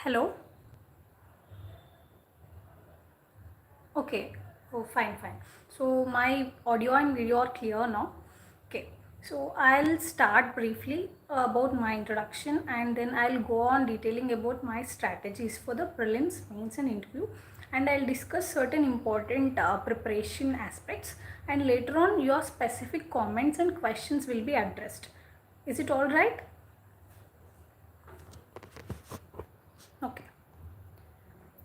Hello. Okay. Oh, fine. So my audio and video are clear now. Okay. So I'll start briefly about my introduction, and then I'll go on detailing about my strategies for the prelims, mains and interview, and I'll discuss certain important preparation aspects, and later on your specific comments and questions will be addressed. Is it all right? Okay.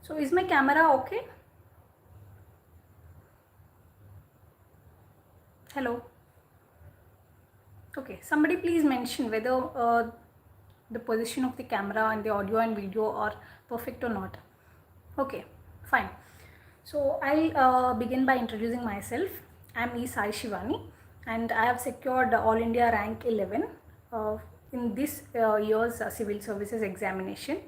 So is my camera okay? Hello. Okay, somebody please mention whether the position of the camera and the audio and video are perfect or not. Okay, fine. So I'll begin by introducing myself. I'm E. Sai Shivani, and I have secured All India rank 11 in this year's civil services examination.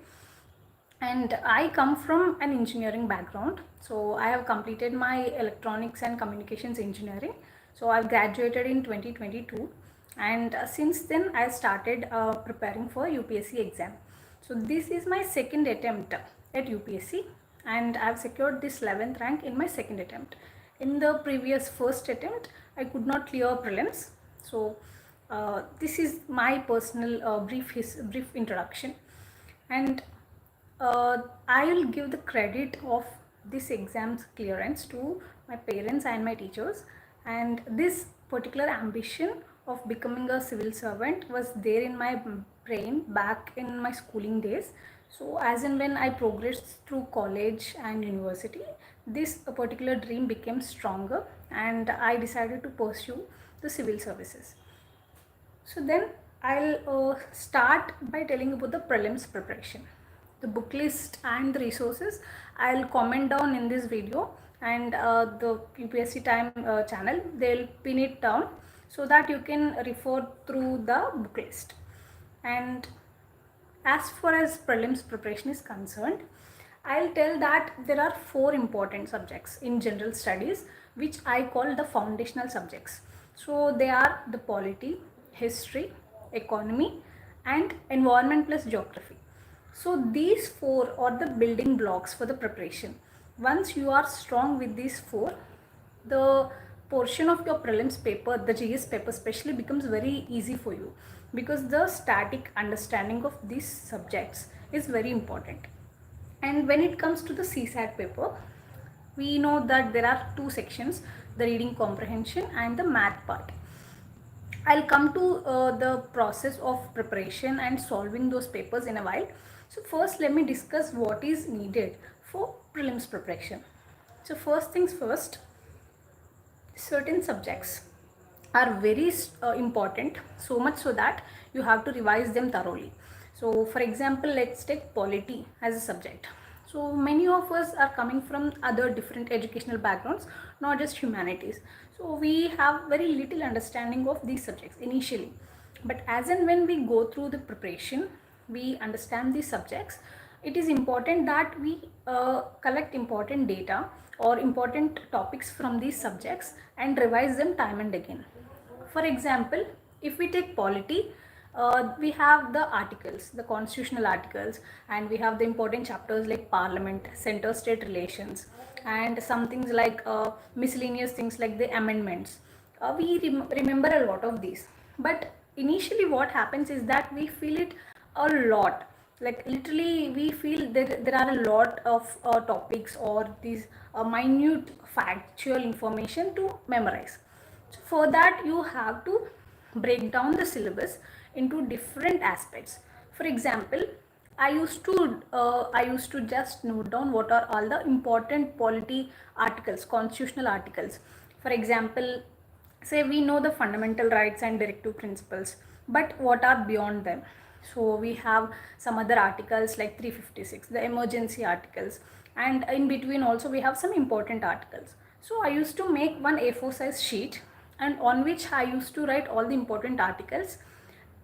And I come from an engineering background. So I have completed my electronics and communications engineering. So I've graduated in 2022, and since then I started preparing for UPSC exam. So this is my second attempt at UPSC, and I've secured this 11th rank in my second attempt. In the previous first attempt, I could not clear prelims. So this is my personal brief introduction, and I will give the credit of this exam's clearance to my parents and my teachers, and this particular ambition of becoming a civil servant was there in my brain back in my schooling days. So as and when I progressed through college and university, this particular dream became stronger, and I decided to pursue the civil services. So then I'll start by telling about the prelims preparation. The book list and the resources I'll comment down in this video, and the UPSCTIME channel, they'll pin it down so that you can refer through the book list. And as far as prelims preparation is concerned, I'll tell that there are 4 important subjects in general studies which I call the foundational subjects. So they are the polity, history, economy, and environment plus geography. So these 4 are the building blocks for the preparation. Once you are strong with these 4, the portion of your prelims paper, the GS paper especially, becomes very easy for you, because the static understanding of these subjects is very important. And when it comes to the CSAT paper, we know that there are 2 sections, the reading comprehension and the math part. I'll come to the process of preparation and solving those papers in a while. So first, let me discuss what is needed for prelims preparation. So first things first, certain subjects are very important, so much so that you have to revise them thoroughly. So for example, let's take polity as a subject. So many of us are coming from other different educational backgrounds, not just humanities. So we have very little understanding of these subjects initially. But as and when we go through the preparation, we understand these subjects. It is important that we collect important data or important topics from these subjects and revise them time and again. For example, if we take polity, we have the articles, the constitutional articles, and we have the important chapters like parliament, center-state relations, and some things like miscellaneous things like the amendments. We remember a lot of these, but initially what happens is that we feel it a lot, like literally we feel there are a lot of topics or these minute factual information to memorize. So for that you have to break down the syllabus into different aspects. For example, I used to just note down what are all the important polity articles, constitutional articles. For example, say we know the fundamental rights and directive principles, but what are beyond them? So we have some other articles like 356, the emergency articles, and in between also we have some important articles. So I used to make one A4 size sheet, and on which I used to write all the important articles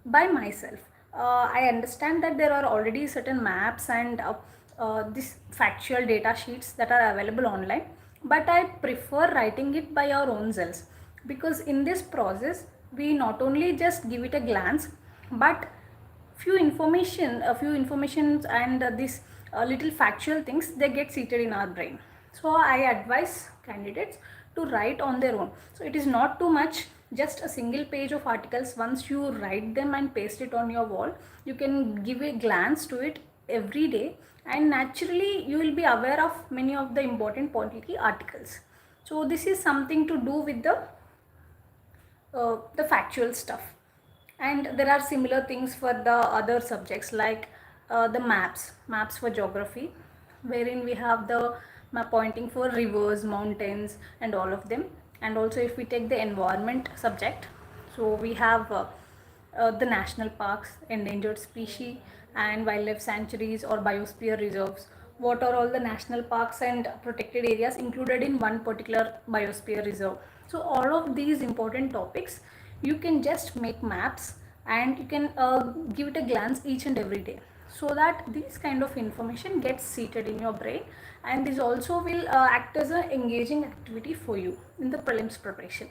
by myself. I understand that there are already certain maps and this factual data sheets that are available online, but I prefer writing it by our own selves, because in this process we not only just give it a glance, but few informations and this little factual things, they get seated in our brain. So I advise candidates to write on their own. So it is not too much, just a single page of articles. Once you write them and paste it on your wall, you can give a glance to it every day, and naturally you will be aware of many of the important polity articles. So this is something to do with the factual stuff. And there are similar things for the other subjects, like the maps for geography, wherein we have the map pointing for rivers, mountains and all of them. And also if we take the environment subject, so we have the national parks, endangered species and wildlife sanctuaries or biosphere reserves. What are all the national parks and protected areas included in one particular biosphere reserve? So all of these important topics, you can just make maps and you can give it a glance each and every day, so that this kind of information gets seated in your brain, and this also will act as an engaging activity for you in the prelims preparation.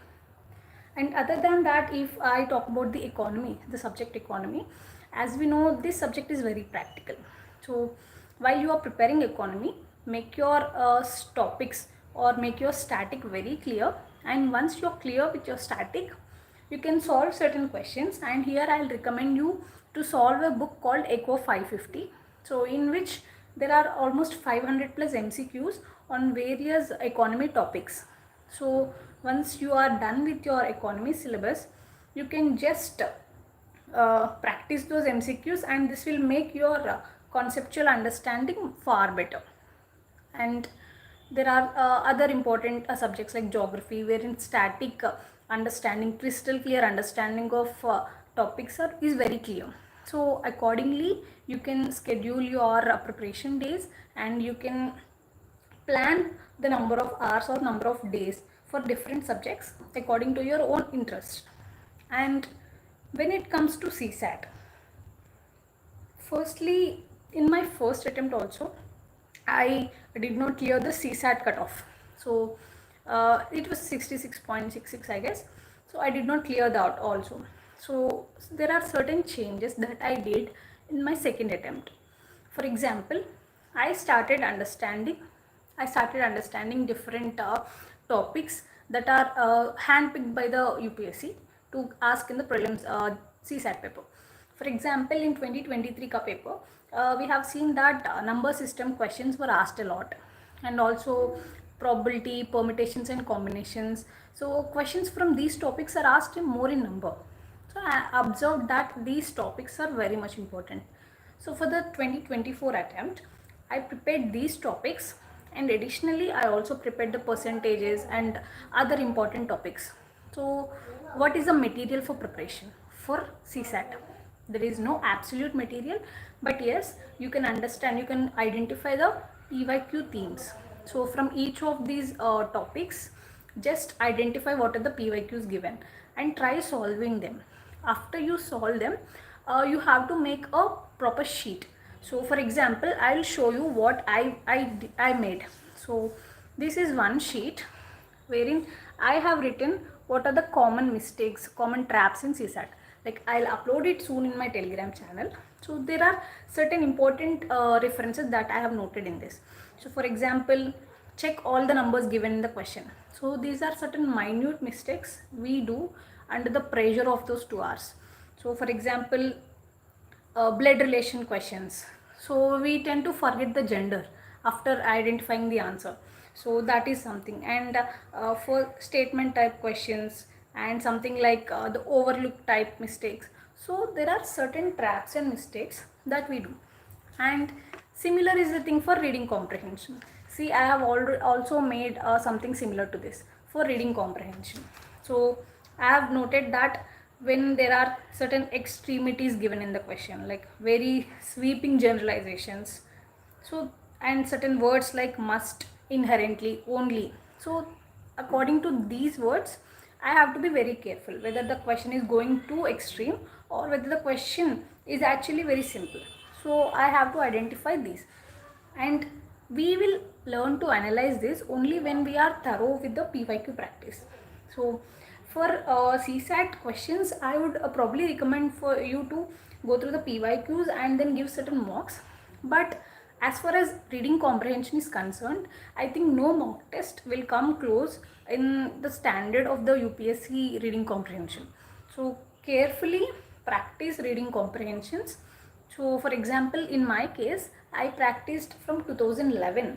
And other than that, if I talk about the economy, the subject economy, as we know, this subject is very practical. So while you are preparing economy, make your topics or make your static very clear, and once you're clear with your static, you can solve certain questions. And here I'll recommend you to solve a book called Eco 550, so in which there are almost 500 plus MCQs on various economy topics. So once you are done with your economy syllabus, you can just practice those MCQs, and this will make your conceptual understanding far better. And there are other important subjects like geography, wherein static understanding, crystal clear understanding of topics is very clear. So accordingly, you can schedule your preparation days, and you can plan the number of hours or number of days for different subjects according to your own interest. And when it comes to CSAT, firstly, in my first attempt also, I did not clear the CSAT cutoff. So it was 66.66, I guess. So I did not clear that also. So there are certain changes that I did in my second attempt. For example, I started understanding different topics that are handpicked by the UPSC to ask in the prelims CSAT paper. For example, in 2023 ka paper, we have seen that number system questions were asked a lot, and also probability, permutations and combinations. So questions from these topics are asked more in number. So I observed that these topics are very much important. So for the 2024 attempt, I prepared these topics, and additionally I also prepared the percentages and other important topics. So what is the material for preparation for CSAT? There is no absolute material, but yes, you can understand, you can identify the PYQ themes. So from each of these topics, just identify what are the PYQs given and try solving them. After you solve them, you have to make a proper sheet. So for example, I'll show you what I made. So this is one sheet wherein I have written what are the common mistakes, common traps in CSAT. Like, I'll upload it soon in my Telegram channel. So there are certain important references that I have noted in this. So for example, check all the numbers given in the question. So these are certain minute mistakes we do under the pressure of those 2 hours. So for example, blood relation questions. So we tend to forget the gender after identifying the answer. So that is something. And for statement type questions and something like the overlook type mistakes. So there are certain traps and mistakes that we do. And similar is the thing for reading comprehension. See, I have also made something similar to this for reading comprehension. So I have noted that when there are certain extremities given in the question, like very sweeping generalizations, so and certain words like must, inherently, only. So according to these words, I have to be very careful whether the question is going too extreme or whether the question is actually very simple. So I have to identify these, and we will learn to analyze this only when we are thorough with the PYQ practice. So for CSAT questions, I would probably recommend for you to go through the PYQs and then give certain mocks. But as far as reading comprehension is concerned, I think no mock test will come close in the standard of the UPSC reading comprehension. So carefully practice reading comprehensions. So for example, in my case, I practiced from 2011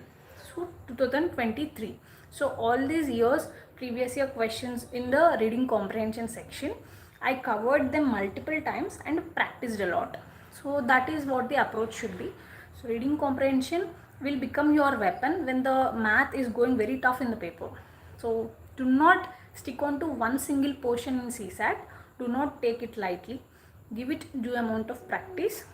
to 2023. So all these years, previous year questions in the reading comprehension section, I covered them multiple times and practiced a lot. So that is what the approach should be. So reading comprehension will become your weapon when the math is going very tough in the paper. So do not stick on to one single portion in CSAT. Do not take it lightly. Give it due amount of practice.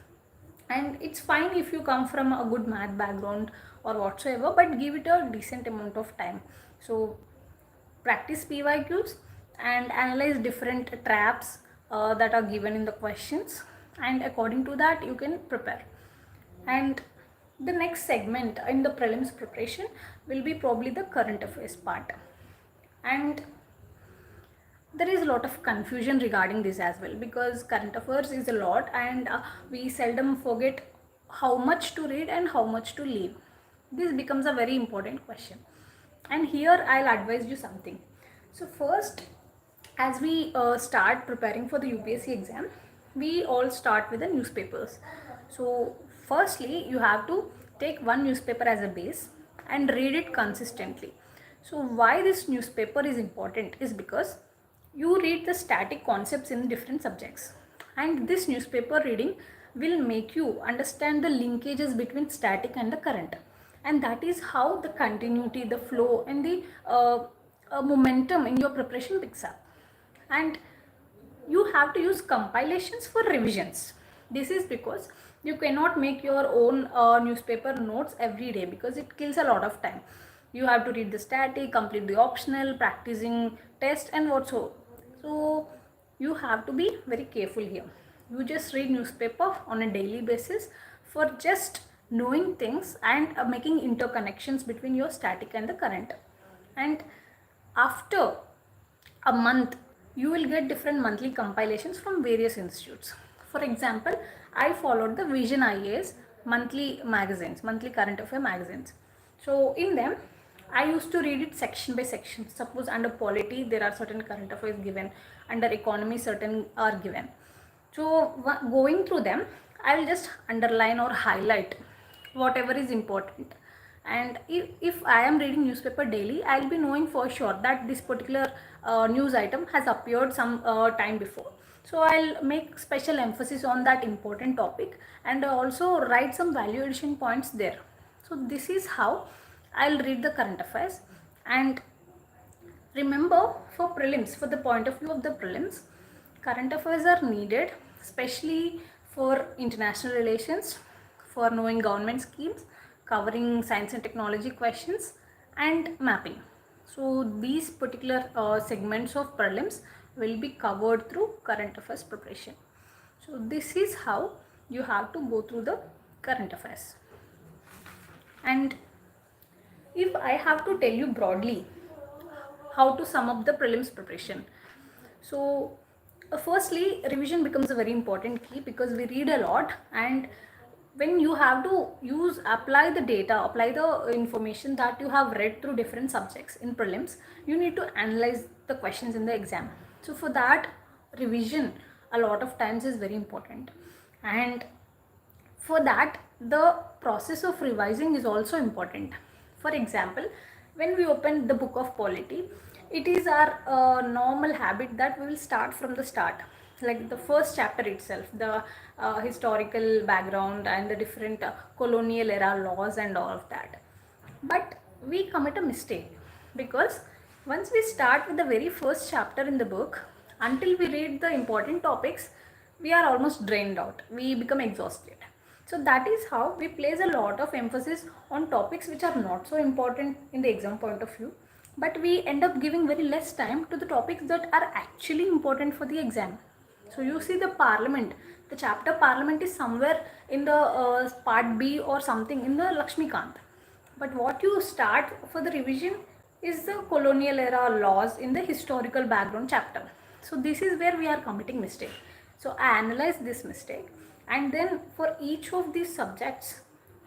And it's fine if you come from a good math background or whatsoever, but give it a decent amount of time. So practice PYQs and analyze different traps that are given in the questions, and according to that you can prepare. And the next segment in the prelims preparation will be probably the current affairs part, and there is a lot of confusion regarding this as well, because current affairs is a lot and we seldom forget how much to read and how much to leave. This becomes a very important question, and here I'll advise you something. So first, as we start preparing for the UPSC exam, we all start with the newspapers. So firstly, you have to take one newspaper as a base and read it consistently. So why this newspaper is important is because you read the static concepts in different subjects, and this newspaper reading will make you understand the linkages between static and the current, and that is how the continuity, the flow and the momentum in your preparation picks up. And you have to use compilations for revisions. This is because you cannot make your own newspaper notes every day, because it kills a lot of time. You have to read the static, complete the optional, practicing test and whatso. So you have to be very careful here. You just read newspaper on a daily basis for just knowing things and making interconnections between your static and the current. And after a month, you will get different monthly compilations from various institutes. For example, I followed the Vision IAS monthly magazines, monthly current affair magazines. So in them, I used to read it section by section. Suppose under Polity, there are certain current affairs given. Under Economy, certain are given. So going through them, I will just underline or highlight whatever is important. And if I am reading newspaper daily, I will be knowing for sure that this particular news item has appeared some time before. So I'll make special emphasis on that important topic and also write some value addition points there. So this is how I'll read the current affairs. And remember, for prelims, for the point of view of the prelims, current affairs are needed, especially for international relations, for knowing government schemes, covering science and technology questions and mapping. So these particular segments of prelims will be covered through current affairs preparation. So this is how you have to go through the current affairs. And if I have to tell you broadly how to sum up the prelims preparation, so firstly, revision becomes a very important key, because we read a lot, and when you have to apply the data, apply the information that you have read through different subjects in prelims, you need to analyze the questions in the exam. So for that, revision a lot of times is very important. And for that, the process of revising is also important. For example, when we open the book of Polity, it is our normal habit that we will start from the start, like the first chapter itself, the historical background and the different colonial era laws and all of that. But we commit a mistake, because once we start with the very first chapter in the book, until we read the important topics, we are almost drained out, we become exhausted. So that is how we place a lot of emphasis on topics which are not so important in the exam point of view, but we end up giving very less time to the topics that are actually important for the exam. So you see the Parliament, the chapter Parliament is somewhere in the part B or something in the Lakshmikant. But what you start for the revision is the colonial era laws in the historical background chapter. So this is where we are committing mistake. So I analyzed this mistake, and then for each of these subjects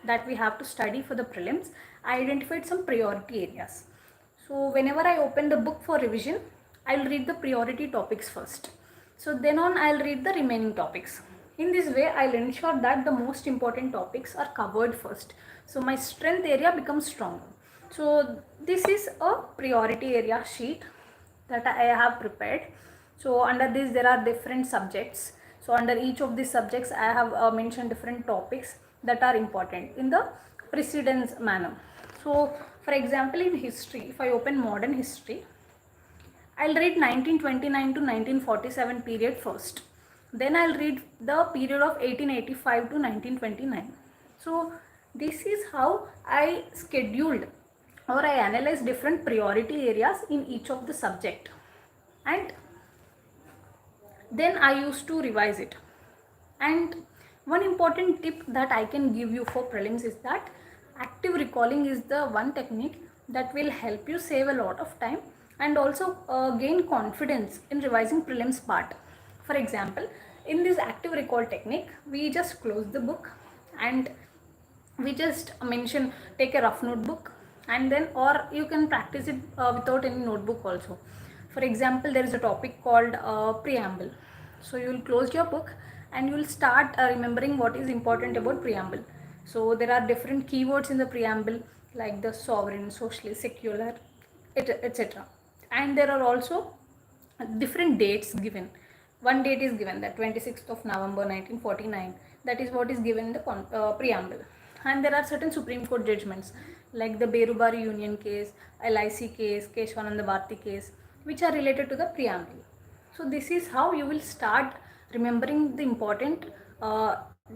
that we have to study for the prelims, I identified some priority areas. So whenever I open the book for revision, I'll read the priority topics first. So then on, I'll read the remaining topics. In this way, I'll ensure that the most important topics are covered first. So my strength area becomes stronger. So this is a priority area sheet that I have prepared. So under this, there are different subjects. So under each of these subjects, I have mentioned different topics that are important in the precedence manner. So for example, in history, if I open modern history, I'll read 1929 to 1947 period first. Then I'll read the period of 1885 to 1929. So this is how I scheduled or I analyzed different priority areas in each of the subject. And then I used to revise it. And one important tip that I can give you for prelims is that active recalling is the one technique that will help you save a lot of time and also gain confidence in revising prelims part. For example, in this active recall technique, we just close the book and we just take a rough notebook, and then, or you can practice it without any notebook also. For example, there is a topic called preamble. So you will close your book and you will start remembering what is important about preamble. So there are different keywords in the preamble like the sovereign, socialist, secular, etc. And there are also different dates given. One date is given, that 26th of November 1949. That is what is given in the preamble. And there are certain Supreme Court judgments like the Berubari Union case, LIC case, Keshwananda Bharti case, which are related to the preamble. So this is how you will start remembering the important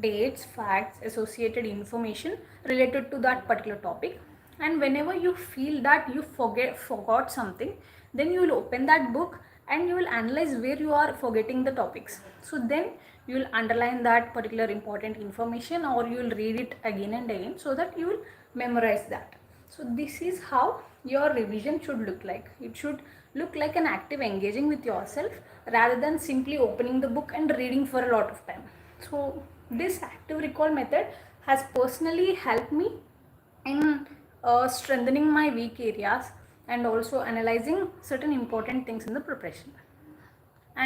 dates, facts, associated information related to that particular topic. And whenever you feel that you forgot something, then you will open that book and you will analyze where you are forgetting the topics. So then you will underline that particular important information, or you will read it again and again so that you will memorize that. So this is how your revision should look like. It should look like an active engaging with yourself rather than simply opening the book and reading for a lot of time. So this active recall method has personally helped me in strengthening my weak areas and also analyzing certain important things in the preparation.